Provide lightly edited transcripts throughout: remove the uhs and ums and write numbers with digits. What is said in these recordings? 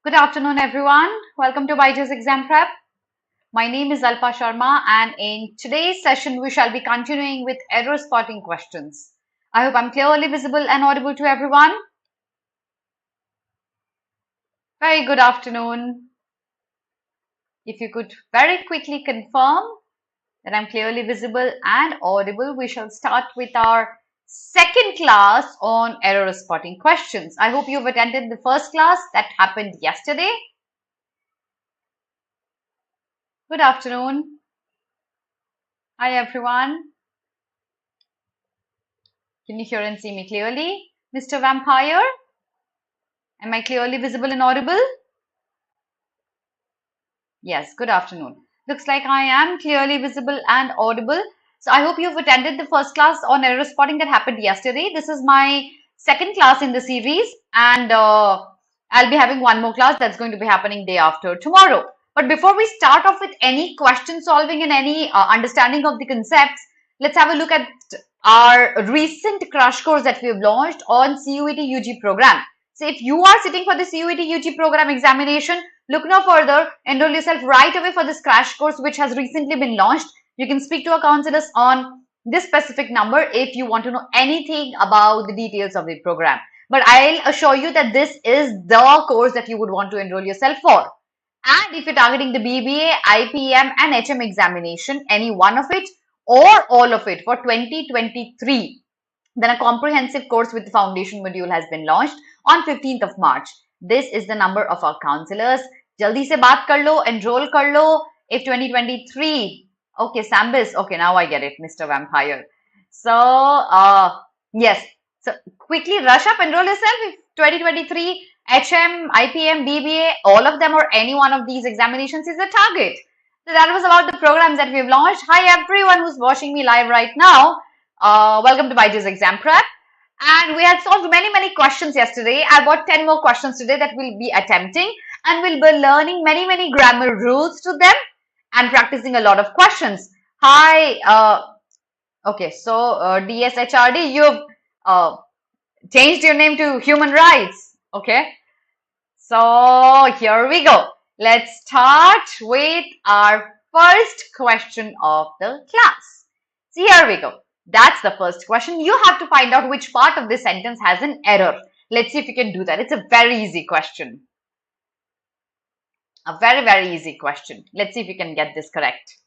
Good afternoon, everyone. Welcome to BYJU'S Exam Prep. My name is Alpa Sharma, and in today's session, we shall be continuing with error spotting questions. I hope I'm clearly visible and audible to everyone. Very good afternoon. If you could very quickly confirm that I'm clearly visible and audible, we shall start with our second class on error spotting questions. I hope you've attended the first class that happened yesterday. Good afternoon. Hi everyone. Can you hear and see me clearly? Mr. Vampire? Am I clearly visible and audible? Yes, good afternoon. Looks like I am clearly visible and audible. So I hope you've attended the first class on error spotting that happened yesterday. This is my second class in the series, and I'll be having one more class that's going to be happening day after tomorrow. But before we start off with any question solving and any understanding of the concepts, let's have a look at our recent crash course that we have launched on CUET UG program. So if you are sitting for the CUET UG program examination, look no further, enroll yourself right away for this crash course which has recently been launched. You can speak to our counselors on this specific number if you want to know anything about the details of the program. But I'll assure you that this is the course that you would want to enroll yourself for. And if you're targeting the BBA, IPM and HM examination, any one of it or all of it for 2023, then a comprehensive course with the foundation module has been launched on 15th of March. This is the number of our counselors. Jaldi se baat kar lo, enroll kar lo. If 2023, okay, Sambis, okay, now I get it, Mr. Vampire. So, yes, so quickly rush up, enroll yourself. If 2023, HM, IPM, BBA, all of them or any one of these examinations is a target. So that was about the programs that we've launched. Hi everyone who's watching me live right now. Welcome to BYJU'S Exam Prep. And we had solved many questions yesterday. I've got 10 more questions today that we'll be attempting, and we'll be learning many grammar rules to them and practicing a lot of questions. Hi, okay, so DSHRD, you've changed your name to Human Rights. Okay, so here we go. Let's start with our first question of the class. See, here we go. That's the first question. You have to find out which part of this sentence has an error. Let's see if you can do that. It's a very easy question. A very easy question. Let's see if you can get this correct.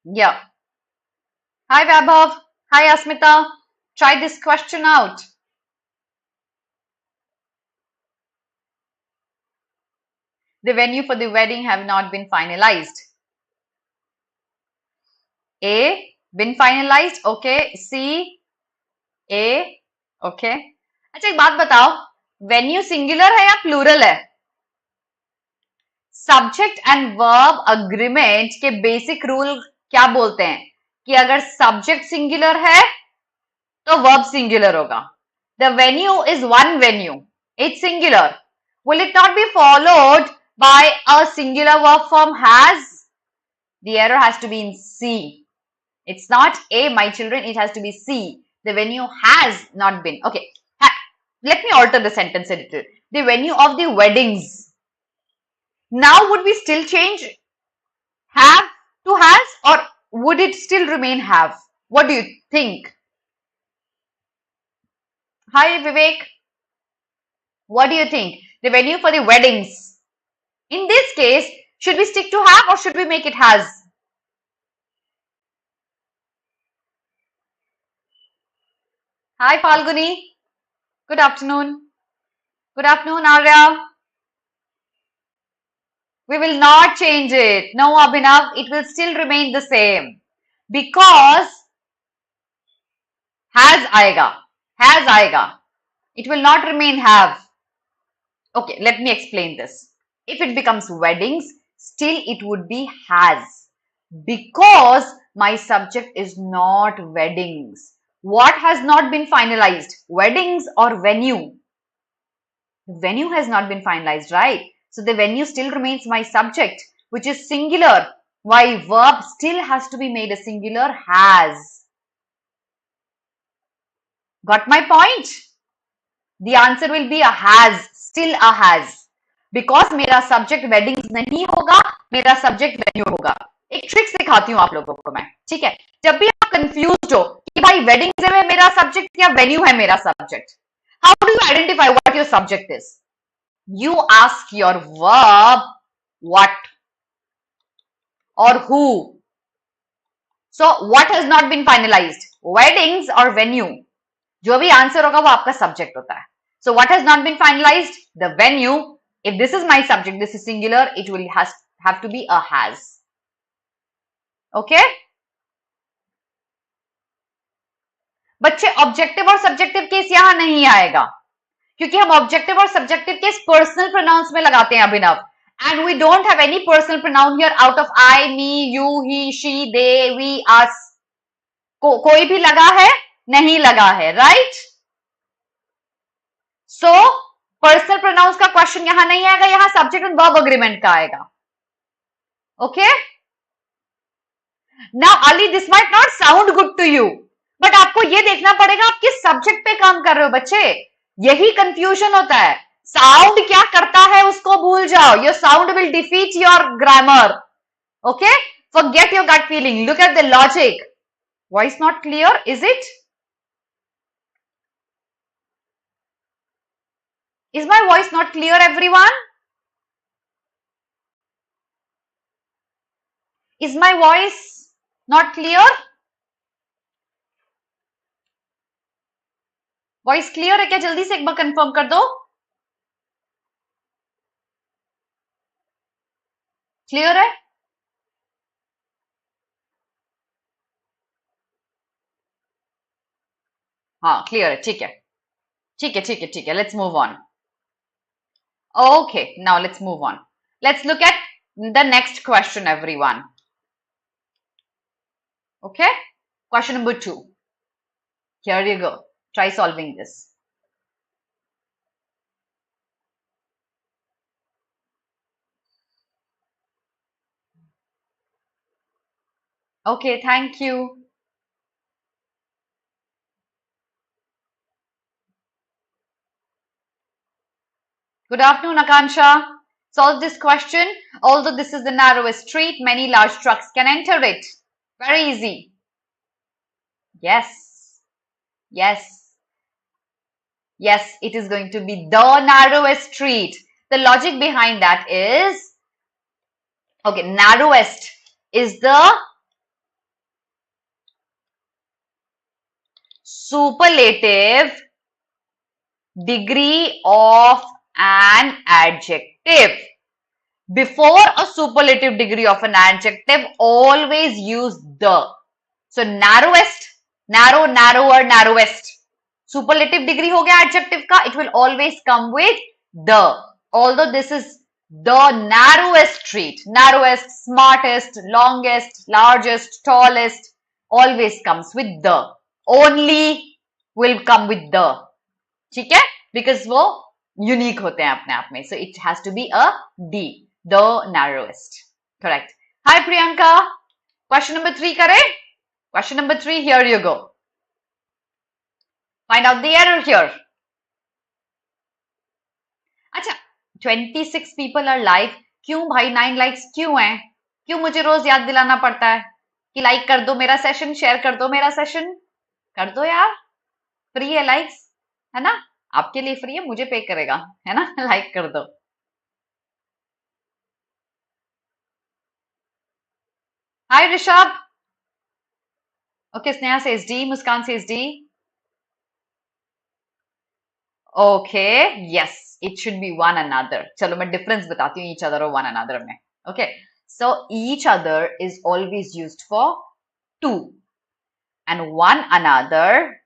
Yeah. Hi Vaibhav. Hi Asmita. Try this question out. The venue for the wedding have not been finalized. A, been finalized. Okay. C, A, okay. अच्छा एक बात बताओ, venue singular है या plural है? Subject and verb agreement के basic rule क्या बोलते हैं कि अगर subject singular है तो verb singular होगा. The venue is one venue. It's singular. Will it not be followed by a singular verb form has? The error has to be in C. It's not A, my children, it has to be C. The venue has not been. Okay, let me alter the sentence a little. The venue of the weddings. Now would we still change have to has, or would it still remain have? What do you think? Hi Vivek. What do you think? The venue for the weddings. In this case, should we stick to have or should we make it has? Hi Falguni. Good afternoon. Good afternoon Arya. We will not change it. No Abhinav, it will still remain the same. Because has aayega. It will not remain have. Okay, let me explain this. If it becomes weddings, still it would be has, because my subject is not weddings. What has not been finalized? Weddings or venue? Venue has not been finalized, right? So the venue still remains my subject, which is singular. Why? Verb still has to be made a singular has. Got my point? The answer will be a has, still a has. Because मेरा subject weddings नहीं होगा, मेरा subject venue होगा. एक trick सिखाती हूँ आप लोगों को मैं, ठीक है? जब भी आप कंफ्यूज हो कि भाई वेडिंग्स है मेरा सब्जेक्ट या वेन्यू है मेरा subject, how do you identify what your subject is? You ask your verb what or who. So what has not been finalized? Weddings or venue? जो भी आंसर होगा वो आपका सब्जेक्ट होता है. So what has not been finalized? The venue. If this is my subject, this is singular, it will have to be a has. Okay? बच्चे objective और subjective case यहां नहीं आएगा क्योंकि हम ऑब्जेक्टिव और सब्जेक्टिव केस पर्सनल प्रोनाउंस में लगाते हैं अभिनव. And we don't have any personal pronoun here out of I, me, you, he, she, they, we, us. कोई भी लगा है? नहीं लगा है, right? So, personal pronouns का क्वेश्चन यहां नहीं आएगा, यहां सब्जेक्ट एंड वर्ब अग्रीमेंट का आएगा. Okay? Now, Ali, this might not sound good to you, but आपको ये देखना पड़ेगा आप किस सब्जेक्ट पे काम कर रहे हो बच्चे. यही कंफ्यूजन होता है. साउंड क्या करता है उसको भूल जाओ. Your sound will defeat your grammar. Okay, forget your gut feeling. Look at the logic. Voice not clear, is it? Is my voice not clear, everyone? Is my voice not clear? Voice clear है क्या? जल्दी से एक बार confirm कर दो. Clear है? हाँ clear है. ठीक है, ठीक है, ठीक है, ठीक है. Let's move on. Okay, now let's move on. Let's look at the next question, everyone. Okay, question number 2. Here you go. Try solving this. Okay, thank you. Good afternoon, Akansha. Solve this question. Although this is the narrowest street, many large trucks can enter it. Very easy. Yes. Yes. Yes, it is going to be the narrowest street. The logic behind that is, okay, narrowest is the superlative degree of an adjective. Before a superlative degree of an adjective, always use the. So narrowest, narrow, narrower, narrowest. Superlative degree हो गया adjective का, it will always come with the. Although this is the narrowest street, narrowest, smartest, longest, largest, tallest, always comes with the. Only will come with the. ठीक है? Because वो unique होते हैं अपने आप में. So it has to be a D. The narrowest. Correct. Hi Priyanka. Question number 3 करें? Question number 3, here you go. Find out the error here. अच्छा, 26 people are live. क्यों भाई 9 likes क्यों हैं? क्यों मुझे रोज याद दिलाना पड़ता है कि लाइक कर दो मेरा सेशन, शेयर कर दो मेरा सेशन? कर दो यार, फ्री है लाइक्स, है ना? आपके लिए फ्री है, मुझे पे करेगा, है ना? लाइक कर दो. Hi Rishabh. Okay, Sneha says D, Muskan says D. Okay, yes, it should be one another. चलो मैं difference बताती हूँ each other और one another में. Okay, so each other is always used for two, and one another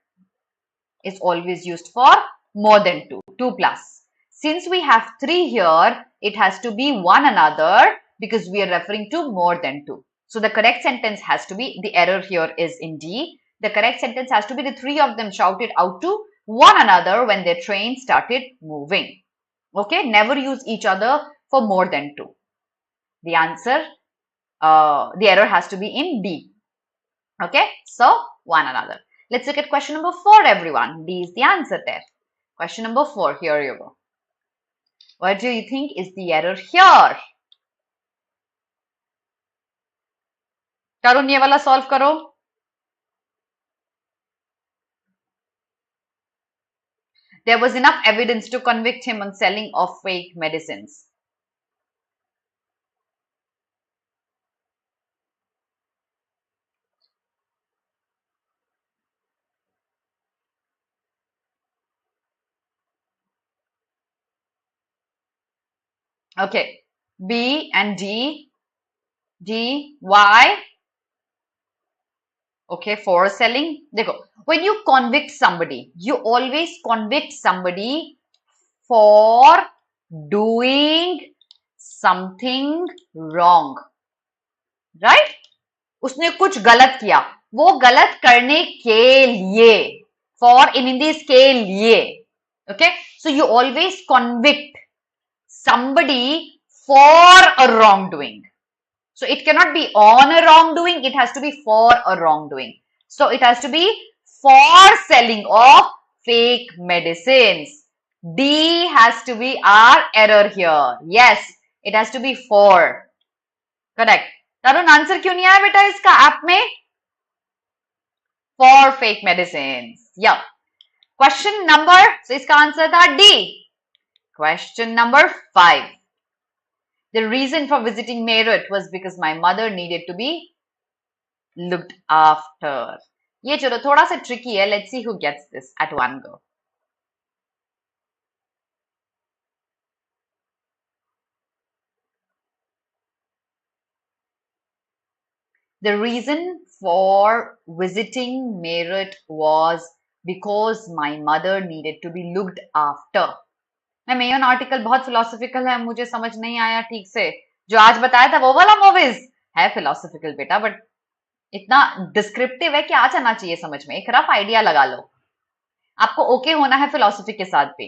is always used for more than two, 2 plus. Since we have 3 here, it has to be one another because we are referring to more than 2. So the correct sentence has to be, the error here is in D. The correct sentence has to be the 3 of them shouted out to one another when their train started moving. Okay, never use each other for more than 2. The answer, the error has to be in D. Okay, so one another. Let's look at question number 4, everyone. D is the answer there. Question number 4, here you go. What do you think is the error here? Tarun, ये वाला solve करो. There was enough evidence to convict him on selling of fake medicines. Okay, B and D, Y. Okay, for selling. Dekho, when you convict somebody, you always convict somebody for doing something wrong, right? उसने कुछ गलत किया, वो गलत करने के लिए, for in Hindi is के लिए. Okay, so you always convict somebody for a wrongdoing. So it cannot be on a wrongdoing, it has to be for a wrongdoing. So it has to be for selling of fake medicines. D has to be our error here. Yes, it has to be for. Correct. Tarun, answer क्यों नहीं आया बेटा इसका app में? For fake medicines. Yeah. Question number, so इसका answer था D. Question number 5. The reason for visiting Meerut was because my mother needed to be looked after. ये चलो थोड़ा सा tricky है. Let's see who gets this at one go. The reason for visiting Meerut was because my mother needed to be looked after. मैं Mayon article बहुत philosophical है, मुझे समझ नहीं आया ठीक से. जो आज बताया था वो वाला मूवीज है फिलोसॉफिकल बेटा, बट इतना डिस्क्रिप्टिव है कि आ जाना चाहिए समझ में. एक रफ आइडिया लगा लो. आपको ओके होना है फिलोसॉफी के साथ भी.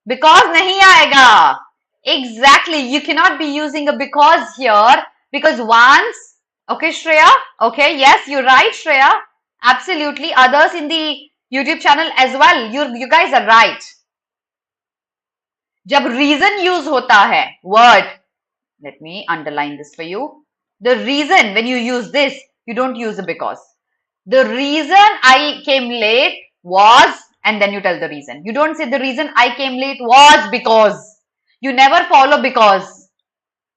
बिकॉज नहीं आएगा. Exactly, you can not be using a because here, because once. Okay Shreya, okay, yes you right Shreya, absolutely. Others in the YouTube channel as well, you guys are right. जब reason use होता है, word, let me underline this for you. The reason, when you use this, you don't use a because. The reason I came late was, and then you tell the reason. You don't say the reason I came late was because. You never follow because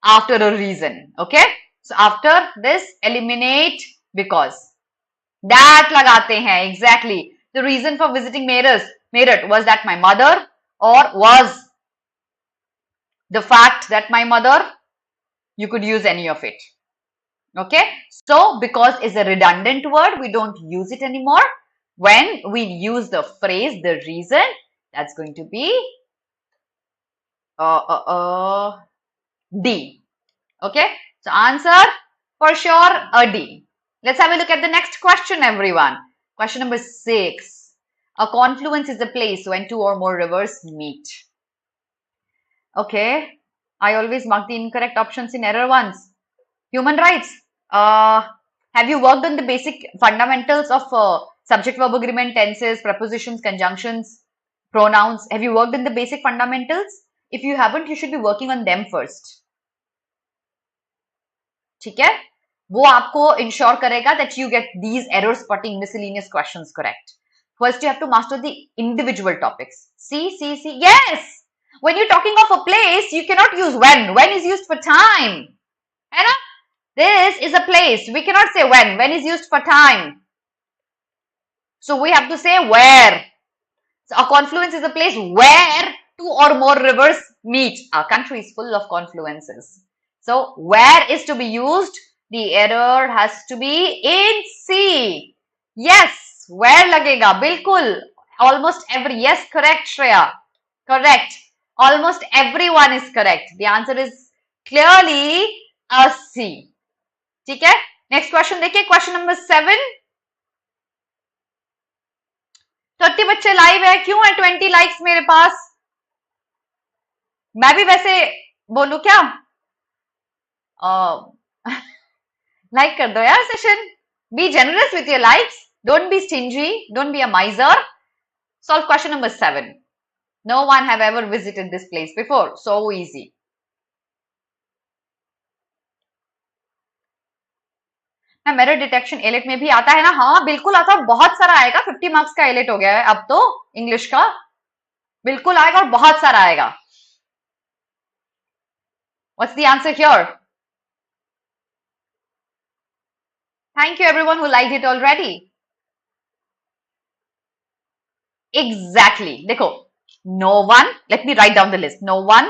after a reason. Okay, so after this eliminate because. That लगाते हैं. Exactly. The reason for visiting Meerut was that my mother, or was the fact that my mother, you could use any of it. Okay, so because is a redundant word, we don't use it anymore. When we use the phrase the reason, that's going to be D. Okay, so answer for sure a D. Let's have a look at the next question, everyone. Question number 6. A confluence is a place when two or more rivers meet. Okay, I always mark the incorrect options in error ones. Human rights. Have you worked on the basic fundamentals of subject verb agreement, tenses, prepositions, conjunctions, pronouns? Have you worked in the basic fundamentals? If you haven't, you should be working on them first. ठीक है, वो आपको ensure करेगा that you get these error spotting miscellaneous questions correct. First, you have to master the individual topics. See. Yes. When you're talking of a place, you cannot use when. When is used for time. है ना? This is a place. We cannot say when. When is used for time. So we have to say where. So a confluence is a place where two or more rivers meet. Our country is full of confluences. So where is to be used. The error has to be in C. Yes. Where लगेगा. बिल्कुल. Almost every. Yes, correct Shreya. Correct. Almost everyone is correct. The answer is clearly a C. ठीक है, next question देखिए. Question number 7. 30 बच्चे live है, क्यों है 20 likes मेरे पास? मैं भी वैसे बोलूं क्या? लाइक कर दो यार session. Be generous with your likes. Don't be stingy. Don't be a miser. Solve question number 7. No one have ever visited this place before. So easy. Merit detection elite में भी आता है ना? हाँ बिल्कुल आता है, बहुत सारा आएगा. 50 मार्क्स का एलिट हो गया है अब तो इंग्लिश का. बिल्कुल आएगा और बहुत सारा आएगा. What's the answer here? Thank you everyone who liked it already. Exactly. देखो, no one, let me write down the list. No one,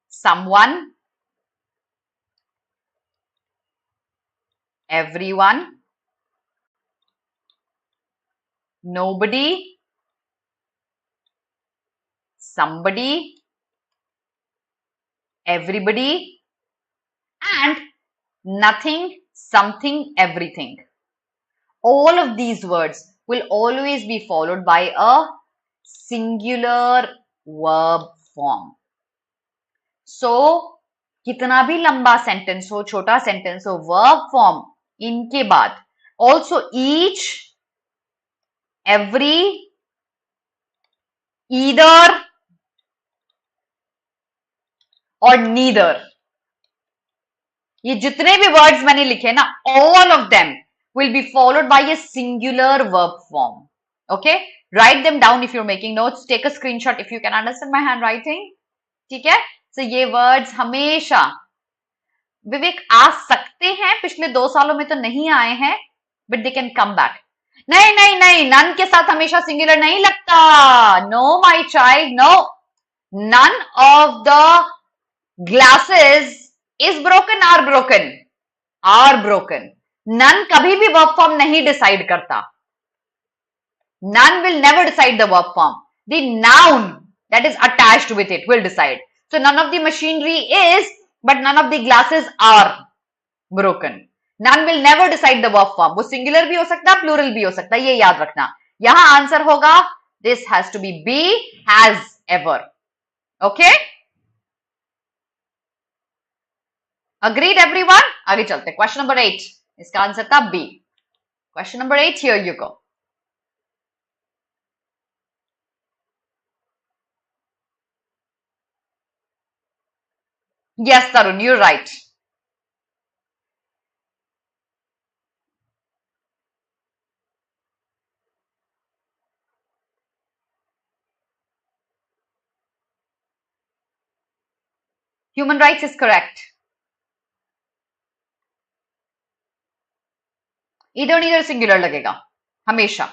someone, everyone, nobody, somebody, everybody, and nothing, something, everything. All of these words will always be followed by a singular verb form. So, कितना भी लंबा sentence हो, छोटा sentence हो, verb form इनके बाद also each, every, either और neither, ये जितने भी वर्ड्स मैंने लिखे ना, all of them will be followed by a singular verb form. Okay, write them down if you're making notes. Take a screenshot if you can understand my handwriting. ठीक है? So ये words हमेशा विवेक आ सकते हैं, पिछले 2 सालों में तो नहीं आए हैं, but they can come back. नहीं नहीं नहीं, none के साथ हमेशा singular नहीं लगता. No my child, no. None of the glasses is broken, are broken, are broken. None कभी भी verb form नहीं decide करता. None will never decide the verb form. The noun that is attached with it will decide. So none of the machinery is, but none of the glasses are broken. None will never decide the verb form. वो singular भी हो सकता है, plural भी हो सकता है, ये याद रखना. यहाँ आंसर होगा, this has to be be, has, ever. Okay? Agreed everyone? आगे चलते. Question number 8. इसका आंसर था B. Question number 8, here you go. Yes, Tarun, you're right. Human rights is correct. Either neither singular लगेगा हमेशा.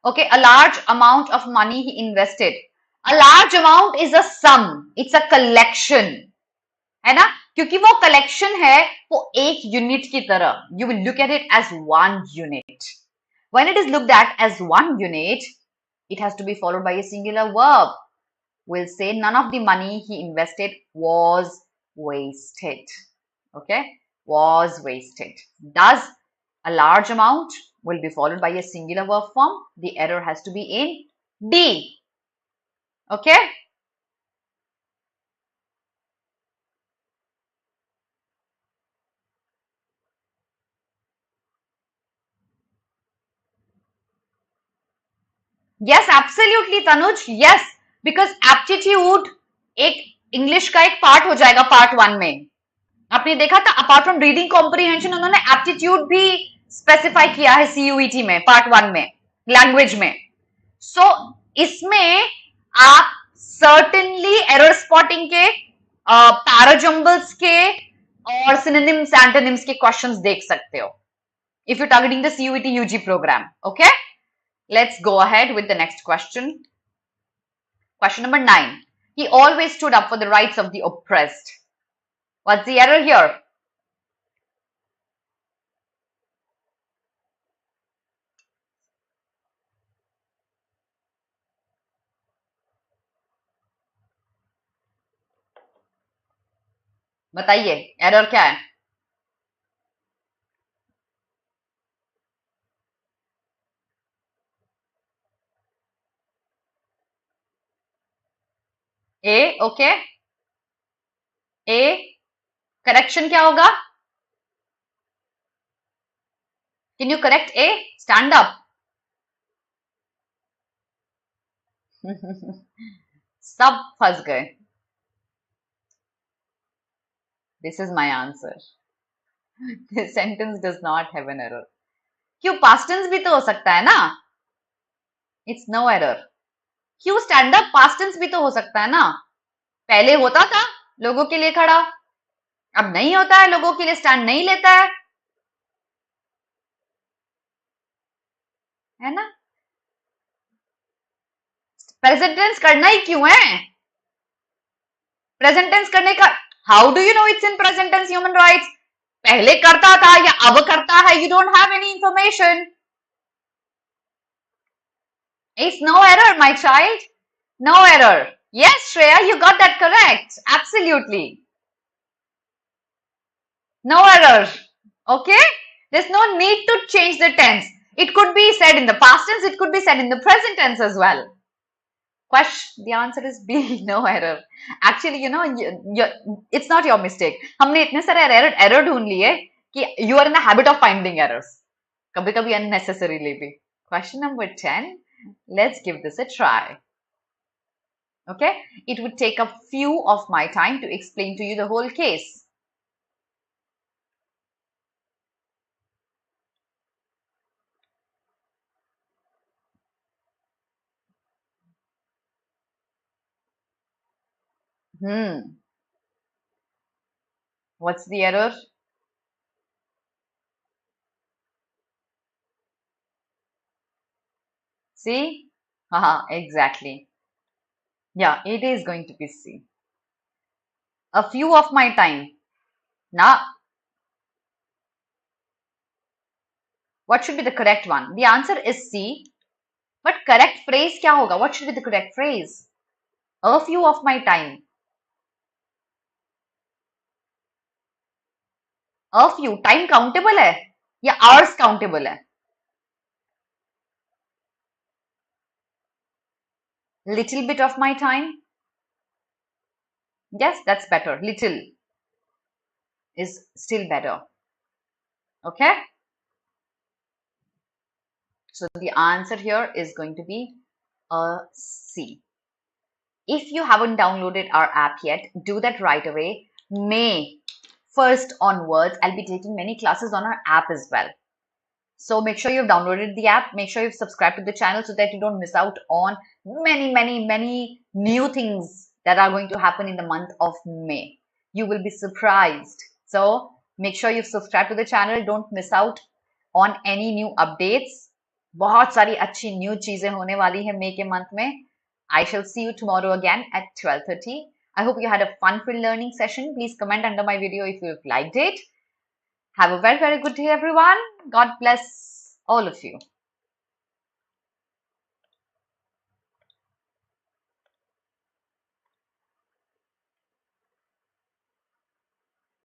Okay, a large amount of money he invested. A large amount is a sum. It's a collection. है ना? क्योंकि वो collection है, वो एक unit की तरह. You will look at it as one unit. When it is looked at as one unit, it has to be followed by a singular verb. We'll say none of the money he invested was wasted. Okay? Was wasted. Does a large amount will be followed by a singular verb form. The error has to be in D. Okay? Yes, absolutely, Tanuj. Yes, because aptitude एक English का एक part हो जाएगा part 1 में. आपने देखा था apart from reading comprehension उन्होंने एप्टीट्यूड भी स्पेसिफाई किया है सीयूईटी में पार्ट 1 में लैंग्वेज में. सो इसमें आप सर्टेनली एरर स्पॉटिंग के पैराजम्बल्स के और सिनोनिम्स एंटोनिम्स के क्वेश्चंस देख सकते हो if you targeting the CUET UG program. Okay, let's go ahead with the next question. Question number 9. He always stood up for the rights of the oppressed. What's the error here? बताइए error क्या है? ए. Okay, ए. Correction क्या होगा? Can you correct A? Stand up. सब फंस गए. This is my answer. This sentence does not have an error. क्यों past tense भी तो हो सकता है ना? It's no error. क्यों stand up past tense भी तो हो सकता है ना? पहले होता था लोगों के लिए खड़ा, अब नहीं होता है, लोगों के लिए स्टैंड नहीं लेता है ना? प्रेजेंट टेंस करना ही क्यों है? प्रेजेंट टेंस करने का how do you know it's in present tense human rights? पहले करता था या अब करता है? You don't have any information. It's no error, my child. No error. Yes, Shreya, you got that correct. Absolutely. No error. Okay? There's no need to change the tense. It could be said in the past tense, it could be said in the present tense as well. The answer is B, no error. Actually, you know, it's not your mistake. हमने इतने सारे error ढूंढ लिए कि you are in the habit of finding errors. कभी-कभी unnecessarily भी. Question number 10. Let's give this a try. Okay? It would take a few of my time to explain to you the whole case. What's the error? C? Haha, exactly. Yeah, it is going to be C. A few of my time. Now, what should be the correct one? The answer is C. But correct phrase kya hoga? What should be the correct phrase? A few of my time. A few. Time countable hai? Ya hours countable hai? Little bit of my time. Yes, that's better. Little is still better. Okay? So the answer here is going to be a C. If you haven't downloaded our app yet, do that right away. May 1st onwards, I'll be taking many classes on our app as well. So make sure you've downloaded the app. Make sure you've subscribed to the channel so that you don't miss out on many new things that are going to happen in the month of May. You will be surprised. So make sure you've subscribed to the channel. Don't miss out on any new updates. बहुत सारी अच्छी new चीजें होने वाली है May के month में. I shall see you tomorrow again at 12:30. I hope you had a fun-filled learning session. Please comment under my video if you've liked it. Have a very good day, everyone. God bless all of you.